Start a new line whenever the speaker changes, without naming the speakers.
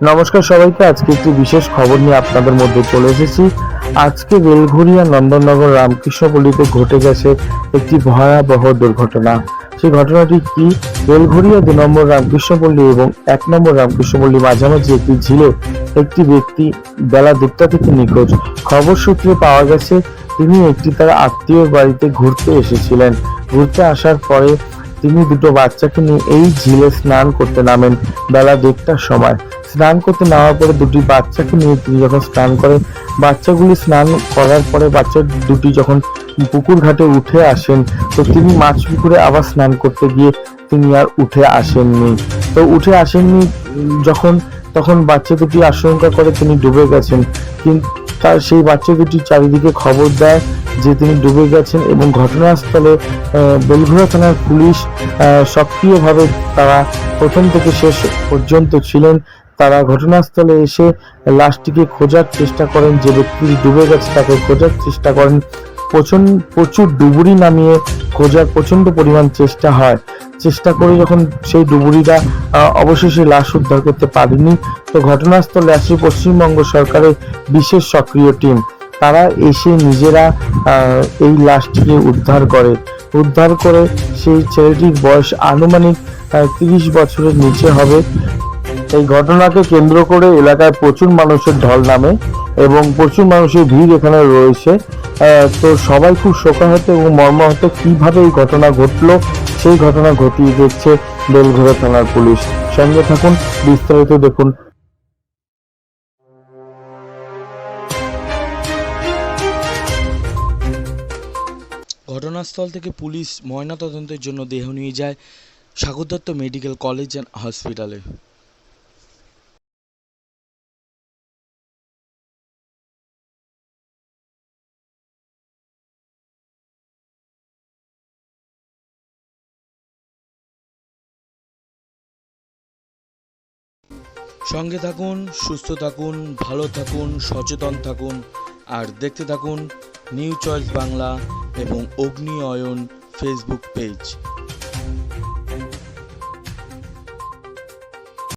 নমস্কার সবাইকে। আজকে একটি বিশেষ খবর নিয়ে আপনাদের মধ্যে চলে এসেছি। আজকে বেলঘরিয়া নন্দননগর রামকৃষ্ণপল্লীতে ঘটে গেছে একটি ভয়াবহ দুর্ঘটনা। সেই ঘটনাটি কি? বেলঘরিয়া ২ নম্বর রামকৃষ্ণপল্লী এবং ১ নম্বর রামকৃষ্ণপল্লী মাঝামাঝি একটি ঝিলে একটি ব্যক্তি বেলা ২টা থেকে নিখোঁজ। খবর সূত্রে পাওয়া গেছে তিনি একটি তার আত্মীয়র বাড়িতে ঘুরতে এসেছিলেন। ঘুরতে আসার পরে তিনি দুটো বাচ্চাকে নিয়ে এই ঝিলে স্নান করতে নামেন বেলা ১:৩০টার সময়। স্নান করতে নামার পরে দুটি বাচ্চাকে নিয়ে তিনি যখন স্নান করেন, বাচ্চাগুলি স্নান করার পরে বাচ্চা দুটি যখন পুকুর ঘাটে উঠে আসেন, তো তিনি মাছ পুকুরে আবার স্নান করতে গিয়ে তিনি আর উঠে আসেননি। তো উঠে আসেননি যখন, তখন বাচ্চা দুটি আশঙ্কা করে তিনি ডুবে গেছেন। কিন্তু তার সেই বাচ্চা দুটি চারিদিকে খবর দেয় যে তিনি ডুবে গেছেন এবং ঘটনাস্থলে বেলঘরিয়া থানার পুলিশ সক্রিয়ভাবে তারা প্রথম থেকে শেষ পর্যন্ত ছিলেন। তারা ঘটনাস্থলে এসে লাশটিকে খোঁজার চেষ্টা করেন, যে ব্যক্তি ডুবে গেছে তাকে খোঁজার চেষ্টা করেন। প্রচুর ডুবুরি নামিয়ে খোঁজার প্রচন্ড পরিমাণ চেষ্টা করে যখন সেই ডুবুরিরা অবশেষে লাশ উদ্ধার করতে পারেনি, তো ঘটনাস্থলে আসে পশ্চিমবঙ্গ সরকারের বিশেষ সক্রিয় টিম। তারা এসে নিজেরা এই লাশটিকে উদ্ধার করে সেই ছেলেটির বয়স আনুমানিক ৩০ বছরের নিচে হবে। এই ঘটনাকে কেন্দ্র করে এলাকায় প্রচুর মানুষের ঢল নামে এবং প্রচুর মানুষের ভিড় এখানে রয়েছে। তো সবাই খুব শোকাহত এবং মর্মাহত কিভাবে এই ঘটনা ঘটলো, সেই ঘটনা ঘটিয়ে দিচ্ছে বেলঘরিয়া থানার পুলিশ। সঙ্গে থাকুন, বিস্তারিত দেখুন।
ঘটনাস্থল থেকে পুলিশ ময়নাতদন্তের জন্য দেহ নিয়ে যায় Sagar Dutta medical college and হসপিটালে। সঙ্গে থাকুন, সুস্থ থাকুন, ভালো থাকুন, সচেতন থাকুন আর দেখতে থাকুন নিউ চয়েস বাংলা এবং অগ্নি অয়ন ফেসবুক পেজ।